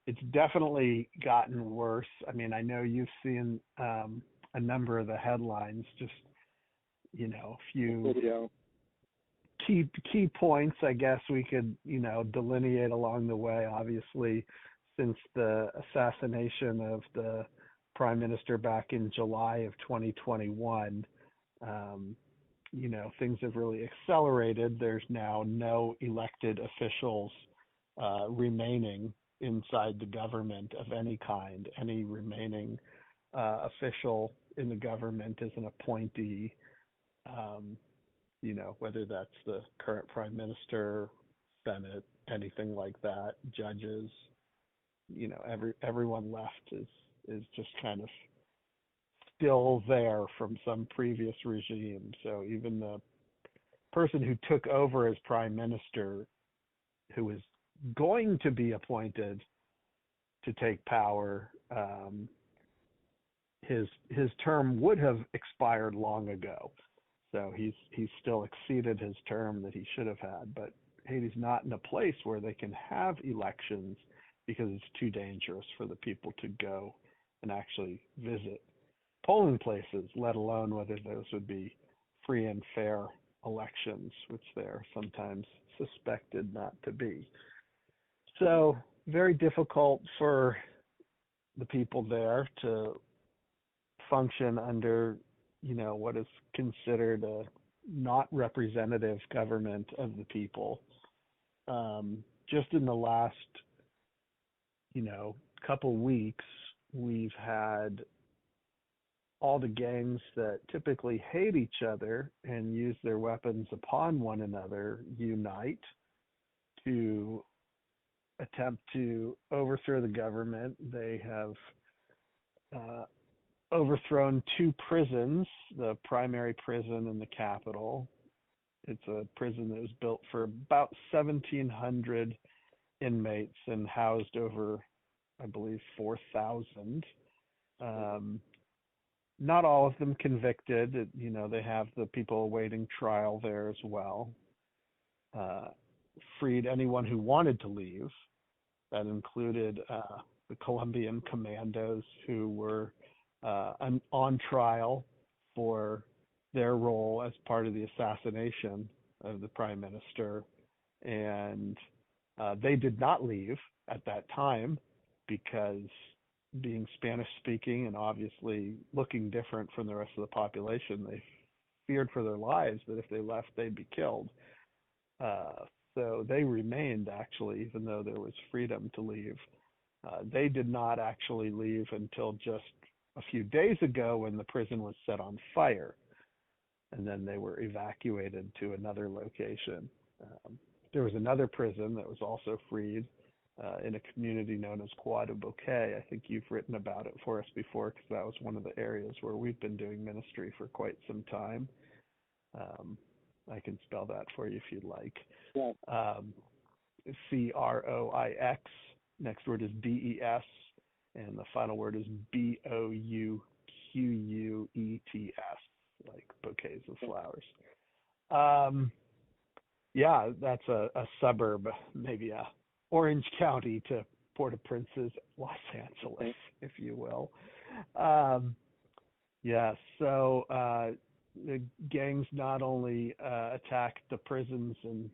it's definitely gotten worse. I mean, I know you've seen a number of the headlines, just, a few Video. key points, I guess we could, delineate along the way. Obviously, since the assassination of the prime minister back in July of 2021, things have really accelerated. There's now no elected officials remaining inside the government of any kind. Any remaining official in the government is an appointee. Whether that's the current prime minister, Senate, anything like that, judges, everyone left is just kind of still there from some previous regime. So even the person who took over as prime minister, who is going to be appointed to take power, his term would have expired long ago. So he's still exceeded his term that he should have had. But Haiti's not in a place where they can have elections because it's too dangerous for the people to go and actually visit polling places, let alone whether those would be free and fair elections, which they're sometimes suspected not to be. So very difficult for the people there to function under, what is considered a not representative government of the people. Just in the last, couple weeks, we've had all the gangs that typically hate each other and use their weapons upon one another unite to attempt to overthrow the government. They have overthrown two prisons, the primary prison in the capital. It's a prison that was built for about 1,700 inmates and housed over, I believe, 4,000. Not all of them convicted. They have the people awaiting trial there as well. Freed anyone who wanted to leave. That included the Colombian commandos who were on trial for their role as part of the assassination of the prime minister. And they did not leave at that time because, being Spanish speaking and obviously looking different from the rest of the population, they feared for their lives that if they left, they'd be killed. So they remained, actually, even though there was freedom to leave. They did not actually leave until just a few days ago when the prison was set on fire. And then they were evacuated to another location. There was another prison that was also freed in a community known as Croix du Bouquet. I think you've written about it for us before because that was one of the areas where we've been doing ministry for quite some time. I can spell that for you if you'd like. Yeah. Croix. Next word is DES, and the final word is BOUQUETS, like bouquets of flowers. That's a suburb, maybe a Orange County to Port-au-Prince's Los Angeles, if you will. So the gangs not only attacked the prisons and,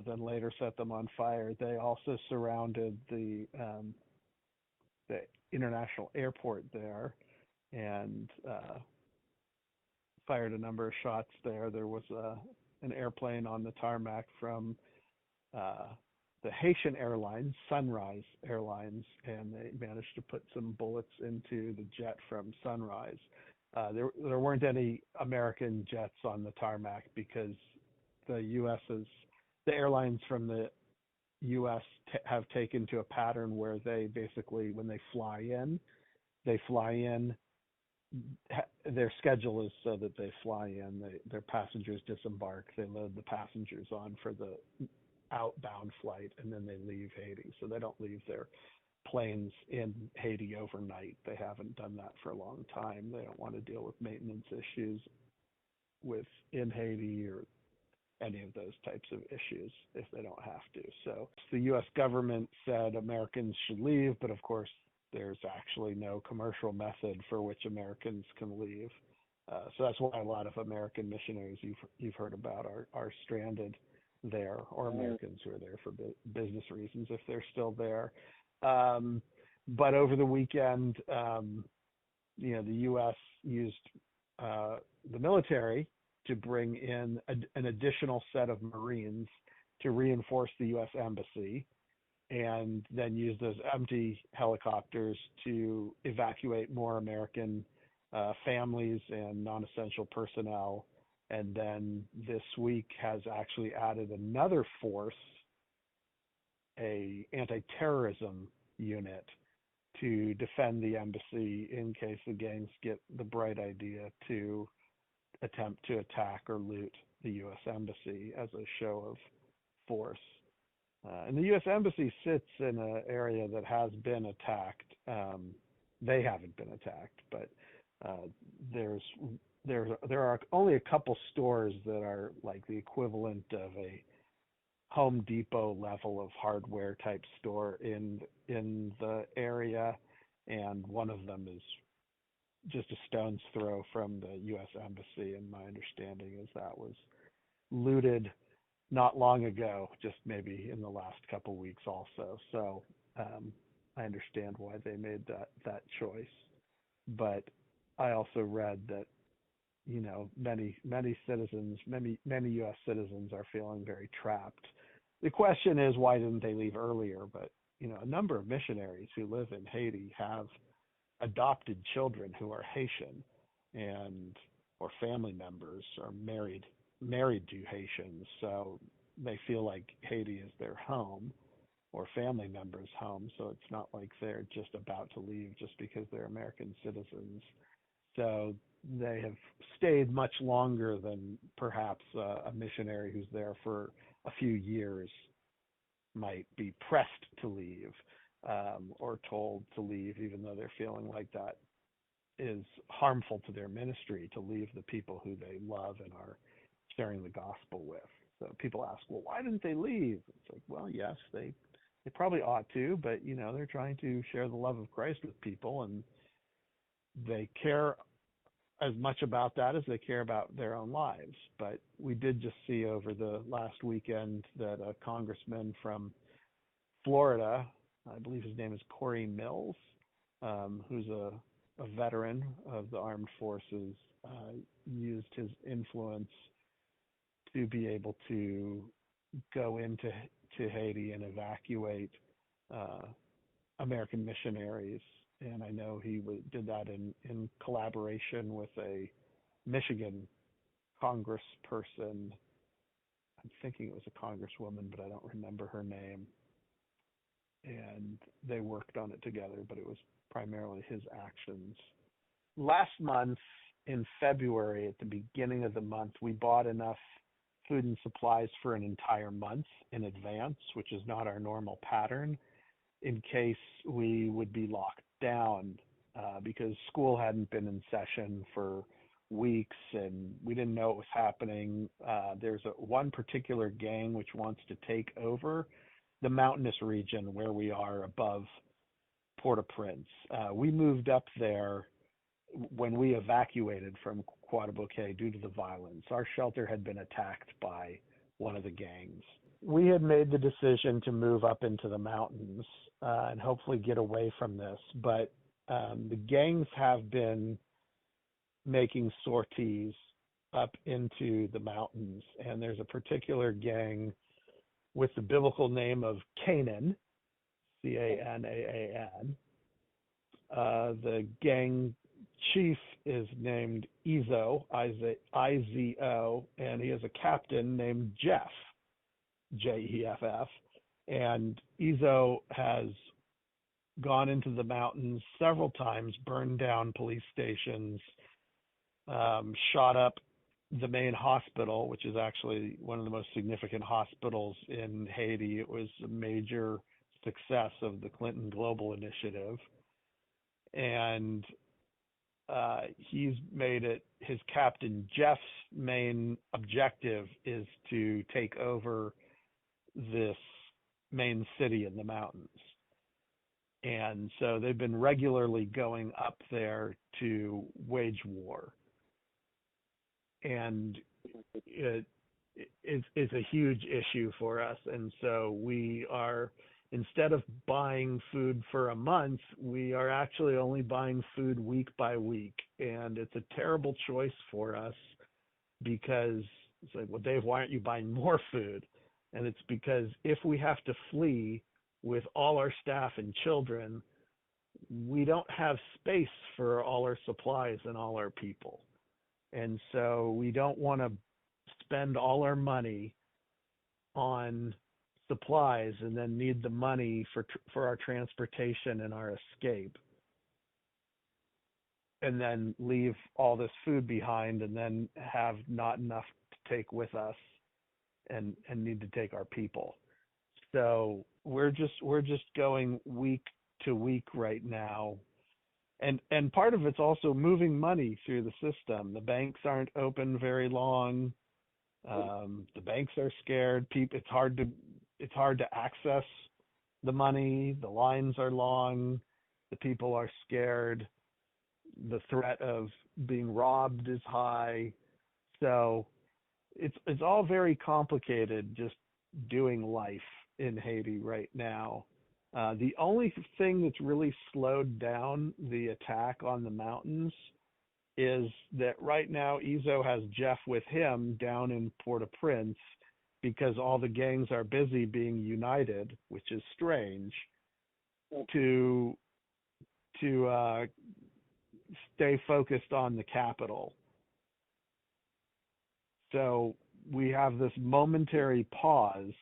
then later set them on fire, they also surrounded the international airport there and fired a number of shots there. There was an airplane on the tarmac from the Haitian Airlines, Sunrise Airlines, and they managed to put some bullets into the jet from Sunrise. There weren't any American jets on the tarmac because the airlines from the U.S. have taken to a pattern where they basically, when they fly in, their schedule is so that they fly in, their passengers disembark, they load the passengers on for the outbound flight, and then they leave Haiti. So they don't leave their planes in Haiti overnight. They haven't done that for a long time. They don't want to deal with maintenance issues in Haiti or any of those types of issues if they don't have to. So the U.S. government said Americans should leave, but of course there's actually no commercial method for which Americans can leave. So that's why a lot of American missionaries you've heard about are stranded there, or Americans who are there for business reasons if they're still there. But over the weekend, the U.S. used the military to bring in an additional set of Marines to reinforce the U.S. Embassy, and then use those empty helicopters to evacuate more American families and non-essential personnel. And then this week has actually added another force, a anti-terrorism unit, to defend the embassy in case the gangs get the bright idea to attempt to attack or loot the U.S. Embassy as a show of force. And the U.S. Embassy sits in an area that has been attacked. They haven't been attacked, but there are only a couple stores that are like the equivalent of a Home Depot level of hardware type store in the area, and one of them is just a stone's throw from the U.S. Embassy, and my understanding is that was looted not long ago, just maybe in the last couple weeks also. So I understand why they made that choice. But I also read that, many citizens, many U.S. citizens are feeling very trapped. The question is, why didn't they leave earlier? But, a number of missionaries who live in Haiti have adopted children who are Haitian or family members are married to Haitians. So they feel like Haiti is their home or family members' home. So it's not like they're just about to leave just because they're American citizens. So they have stayed much longer than perhaps a missionary who's there for a few years might be pressed to leave or told to leave, even though they're feeling like that is harmful to their ministry, to leave the people who they love and are sharing the gospel with. So people ask, well, why didn't they leave? It's like, well, yes, they probably ought to, but they're trying to share the love of Christ with people, and they care as much about that as they care about their own lives. But we did just see over the last weekend that a congressman from Florida, I believe his name is Corey Mills, who's a veteran of the armed forces, used his influence to be able to go into Haiti and evacuate American missionaries. And I know he did that in collaboration with a Michigan congressperson. I'm thinking it was a congresswoman, but I don't remember her name. And they worked on it together, but it was primarily his actions. Last month, in February, at the beginning of the month, we bought enough food and supplies for an entire month in advance, which is not our normal pattern, in case we would be locked down because school hadn't been in session for weeks and we didn't know it was happening. There's one particular gang which wants to take over the mountainous region where we are above Port-au-Prince. We moved up there when we evacuated from Croix-de-Bouquet due to the violence. Our shelter had been attacked by one of the gangs. We had made the decision to move up into the mountains and hopefully get away from this, but the gangs have been making sorties up into the mountains, and there's a particular gang with the biblical name of Canaan, Canaan. The gang chief is named Izo, I-Z-O, and he has a captain named Jeff, Jeff. And Izo has gone into the mountains several times, burned down police stations, shot up the main hospital, which is actually one of the most significant hospitals in Haiti. It was a major success of the Clinton Global Initiative. And he's made it his Captain Jeff's main objective is to take over this main city in the mountains. And so they've been regularly going up there to wage war. And it's a huge issue for us. And so we are, instead of buying food for a month, we are actually only buying food week by week. And it's a terrible choice for us because it's like, well, Dave, why aren't you buying more food? And it's because if we have to flee with all our staff and children, we don't have space for all our supplies and all our people. And so we don't want to spend all our money on supplies and then need the money for our transportation and our escape, and then leave all this food behind and then have not enough to take with us and need to take our people. So we're just going week to week right now. And part of it's also moving money through the system. The banks aren't open very long. The banks are scared. It's hard to access the money. The lines are long. The people are scared. The threat of being robbed is high. So it's all very complicated just doing life in Haiti right now. The only thing that's really slowed down the attack on the mountains is that right now Izzo has Jeff with him down in Port-au-Prince because all the gangs are busy being united, which is strange, to stay focused on the capital. So we have this momentary pause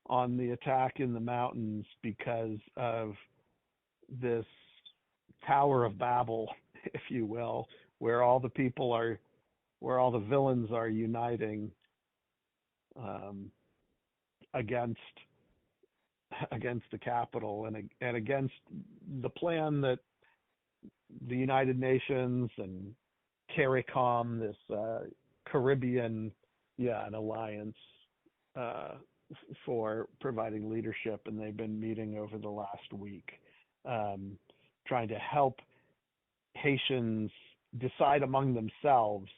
on the attack in the mountains because of this Tower of Babel, if you will, where all the villains are uniting against the capital and against the plan that the United Nations and CARICOM, this Caribbean, an alliance for providing leadership, and they've been meeting over the last week, trying to help Haitians decide among themselves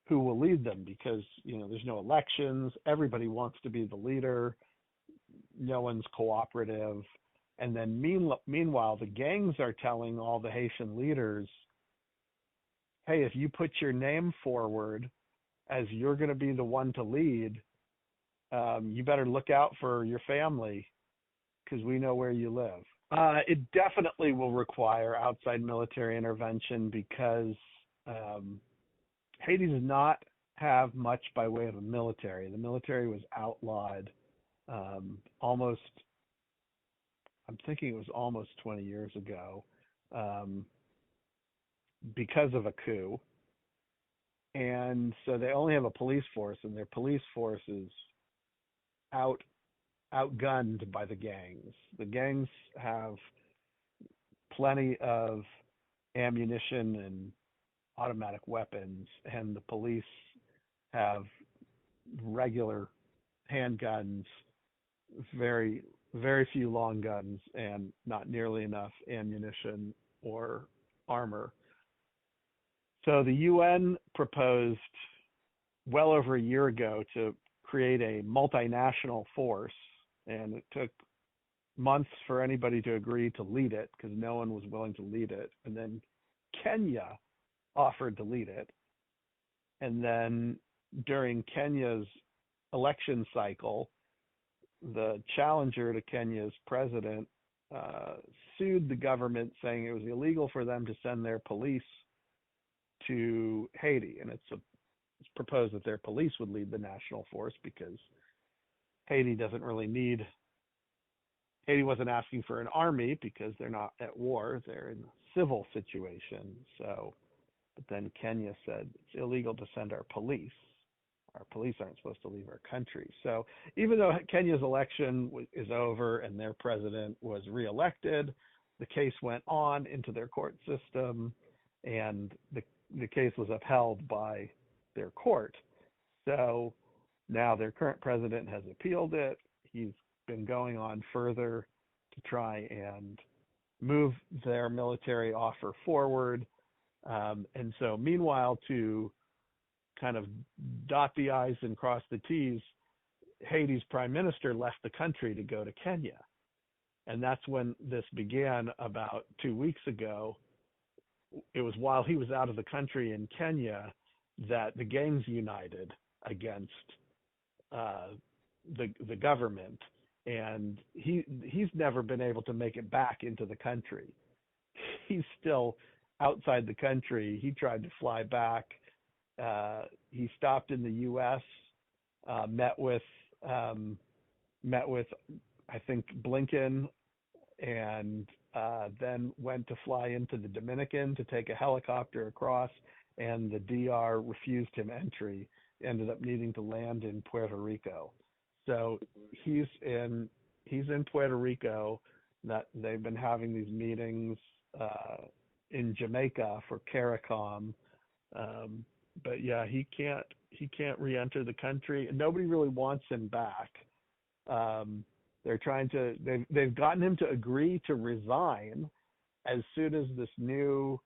who will lead them, because there's no elections, everybody wants to be the leader, no one's cooperative. And then meanwhile, the gangs are telling all the Haitian leaders, hey, if you put your name forward as you're going to be the one to lead, you better look out for your family because we know where you live. It definitely will require outside military intervention because Haiti does not have much by way of a military. The military was outlawed almost 20 years ago because of a coup. And so they only have a police force, and their police force is outgunned by the gangs. The gangs have plenty of ammunition and automatic weapons, and the police have regular handguns, very, very few long guns, and not nearly enough ammunition or armor. So the UN proposed well over a year ago to create a multinational force, and it took months for anybody to agree to lead it because no one was willing to lead it. And then Kenya offered to lead it. And then during Kenya's election cycle, the challenger to Kenya's president sued the government, saying it was illegal for them to send their police to Haiti. And it's proposed that their police would lead the national force because Haiti wasn't asking for an army because they're not at war, they're in a civil situation. So, but then Kenya said it's illegal to send our police. Our police aren't supposed to leave our country. So even though Kenya's election is over and their president was reelected, the case went on into their court system, and the case was upheld by their court. So now their current president has appealed it. He's been going on further to try and move their military offer forward. And so meanwhile, to kind of dot the I's and cross the T's, Haiti's prime minister left the country to go to Kenya. And that's when this began about 2 weeks ago. It was while he was out of the country in Kenya that the gangs united against the government, and he's never been able to make it back into the country. He's still outside the country. He tried to fly back. He stopped in the U.S., met with I think Blinken, and then went to fly into the Dominican to take a helicopter across, and the DR refused him entry. Ended up needing to land in Puerto Rico. So he's in Puerto Rico. That they've been having these meetings in Jamaica for CARICOM. But yeah, he can't re-enter the country, and nobody really wants him back. They're trying to they've gotten him to agree to resign as soon as this new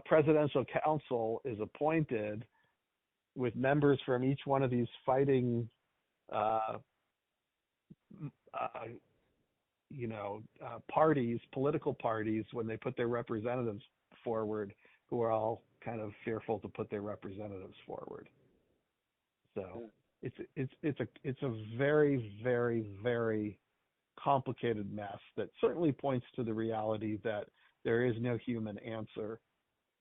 presidential council is appointed, with members from each one of these fighting parties, political parties, when they put their representatives forward, who are all kind of fearful to put their representatives forward. So it's a very, very, very complicated mess that certainly points to the reality that there is no human answer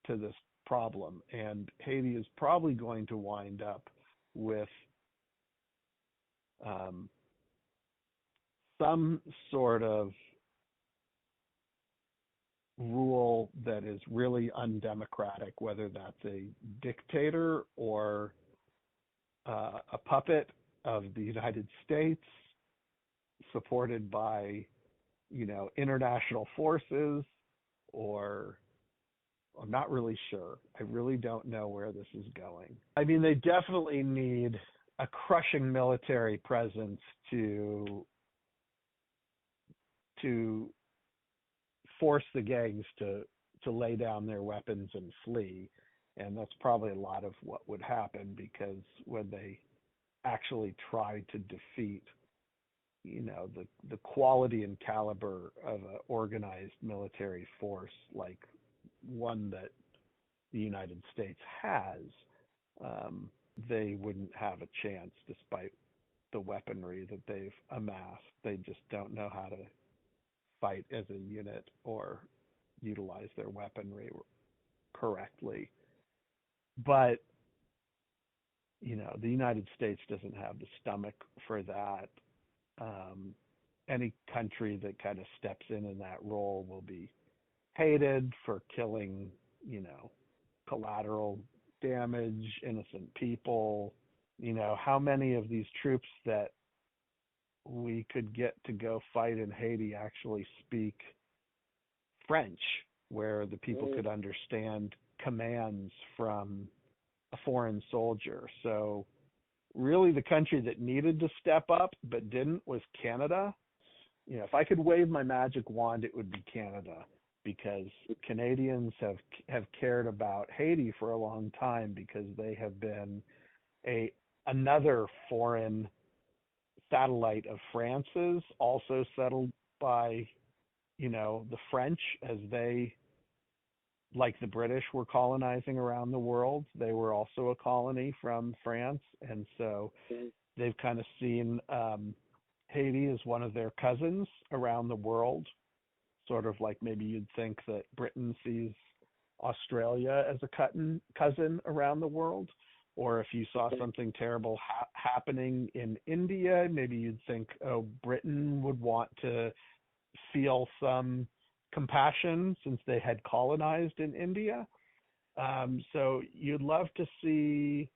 to this problem, and Haiti is probably going to wind up with some sort of rule that is really undemocratic, whether that's a dictator or a puppet of the United States, supported by, international forces, or I'm not really sure. I really don't know where this is going. I mean, they definitely need a crushing military presence to force the gangs to lay down their weapons and flee. And that's probably a lot of what would happen, because when they actually try to defeat, the quality and caliber of an organized military force like one that the United States has, they wouldn't have a chance despite the weaponry that they've amassed. They just don't know how to fight as a unit or utilize their weaponry correctly. But, the United States doesn't have the stomach for that. Any country that kind of steps in that role will be hated for killing, collateral damage, innocent people. How many of these troops that we could get to go fight in Haiti actually speak French, where the people could understand commands from a foreign soldier? So really the country that needed to step up but didn't was Canada. If I could wave my magic wand, it would be Canada, because Canadians have cared about Haiti for a long time, because they have been another foreign satellite of France's, also settled by, the French, as they, like the British, were colonizing around the world. They were also a colony from France, and so they've kind of seen Haiti as one of their cousins around the world, sort of like maybe you'd think that Britain sees Australia as a cousin around the world. Or if you saw something terrible happening in India, maybe you'd think, oh, Britain would want to feel some compassion since they had colonized in India. So you'd love to see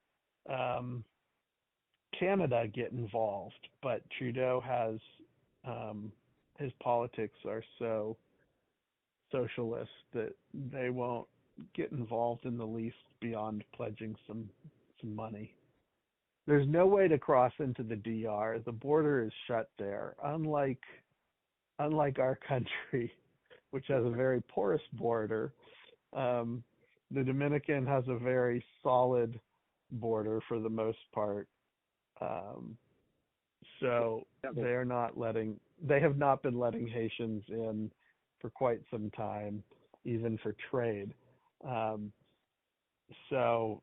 Canada get involved, but Trudeau has his politics are so socialists that they won't get involved in the least beyond pledging some money. There's no way to cross into the DR. The border is shut there. Unlike our country, which has a very porous border, the Dominican has a very solid border for the most part. Um, so they have not been letting Haitians in for quite some time, even for trade. Um, so,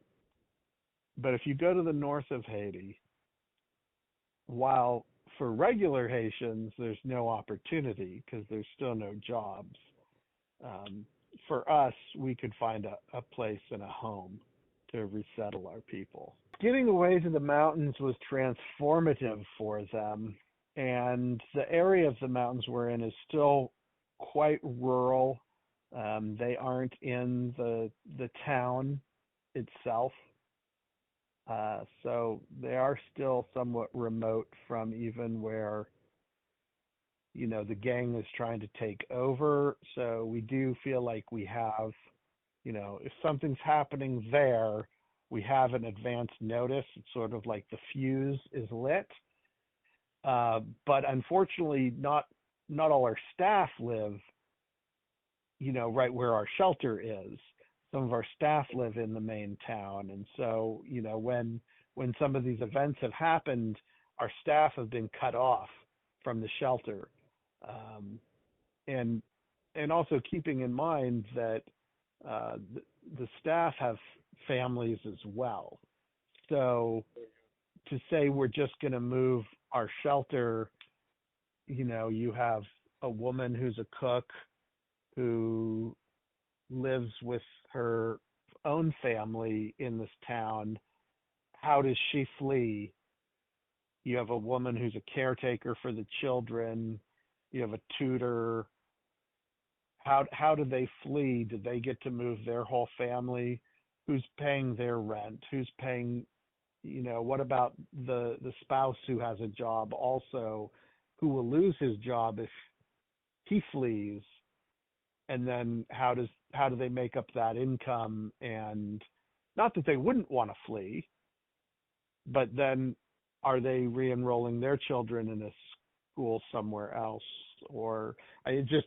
but if you go to the north of Haiti, while for regular Haitians, there's no opportunity because there's still no jobs. Um, for us, we could find a place and a home to resettle our people. Getting away to the mountains was transformative for them, and the area of the mountains we're in is still quite rural. They aren't in the town itself, so they are still somewhat remote from even where the gang is trying to take over. So we do feel like we have, if something's happening there, we have an advance notice. It's sort of like the fuse is lit. But unfortunately, not all our staff live, right where our shelter is. Some of our staff live in the main town. And so, when some of these events have happened, our staff have been cut off from the shelter. And also keeping in mind that the staff have families as well. So to say we're just going to move our shelter, you have a woman who's a cook who lives with her own family in this town. How does she flee? You have a woman who's a caretaker for the children. You have a tutor. How do they flee? Do they get to move their whole family? Who's paying their rent? Who's paying, what about the spouse who has a job also, who will lose his job if he flees? And then how do they make up that income? And not that they wouldn't want to flee, but then are they re-enrolling their children in a school somewhere else? Or it just,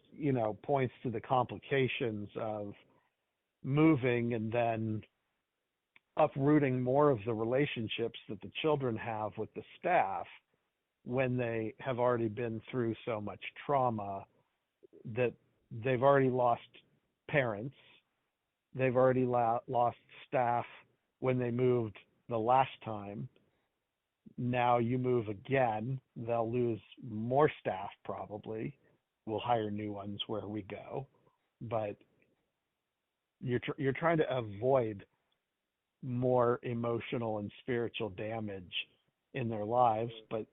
points to the complications of moving and then uprooting more of the relationships that the children have with the staff when they have already been through so much trauma that they've already lost parents. They've already lost staff when they moved the last time. Now you move again, they'll lose more staff probably. We'll hire new ones where we go. But you're trying to avoid more emotional and spiritual damage in their lives, but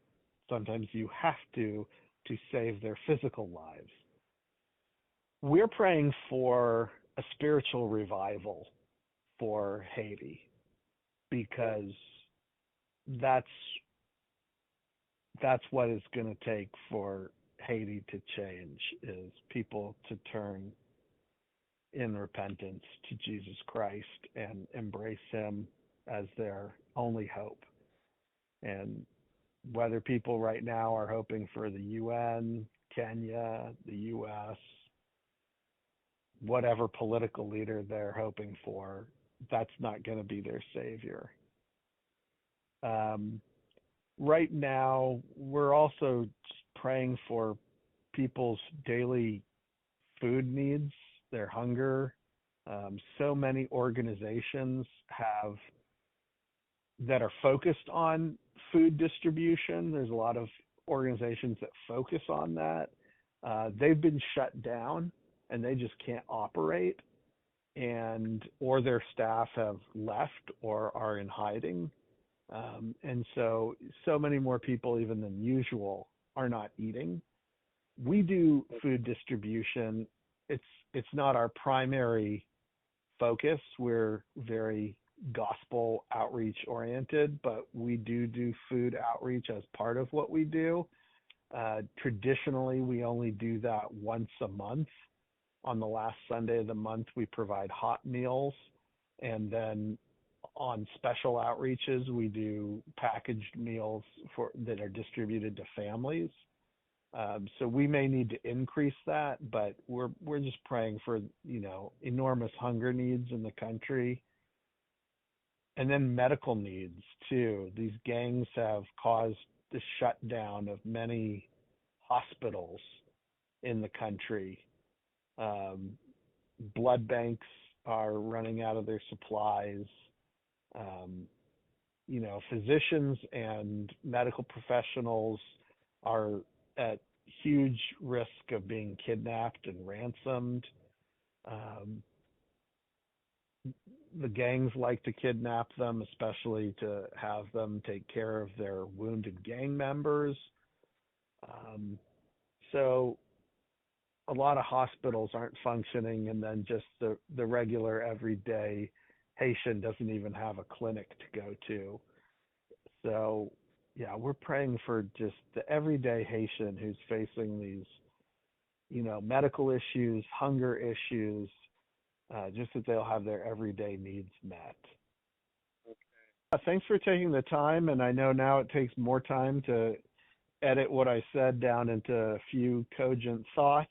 sometimes you have to save their physical lives. We're praying for a spiritual revival for Haiti because that's what it's going to take for Haiti to change, is people to turn in repentance to Jesus Christ and embrace him as their only hope. And whether people right now are hoping for the UN, Kenya, the US, whatever political leader they're hoping for, that's not going to be their savior. Right now, we're also praying for people's daily food needs, their hunger. So many organizations that are focused on food distribution. There's a lot of organizations that focus on that. They've been shut down and they just can't operate, or their staff have left or are in hiding. And so many more people even than usual are not eating. We do food distribution. It's not our primary focus. We're very gospel outreach oriented, but we do food outreach as part of what we do. Traditionally, we only do that once a month. On the last Sunday of the month, we provide hot meals. And then on special outreaches, we do packaged meals that are distributed to families. So we may need to increase that, but we're just praying for, enormous hunger needs in the country, and then medical needs too. These gangs have caused the shutdown of many hospitals in the country. Um, Blood banks are running out of their supplies. Um, Physicians and medical professionals are at huge risk of being kidnapped and ransomed. Um, the gangs like to kidnap them, especially to have them take care of their wounded gang members. Um, so a lot of hospitals aren't functioning, and then just the regular everyday Haitian doesn't even have a clinic to go to. So, yeah, we're praying for just the everyday Haitian who's facing these, medical issues, hunger issues, just that they'll have their everyday needs met. Thanks for taking the time, and I know now it takes more time to edit what I said down into a few cogent thoughts.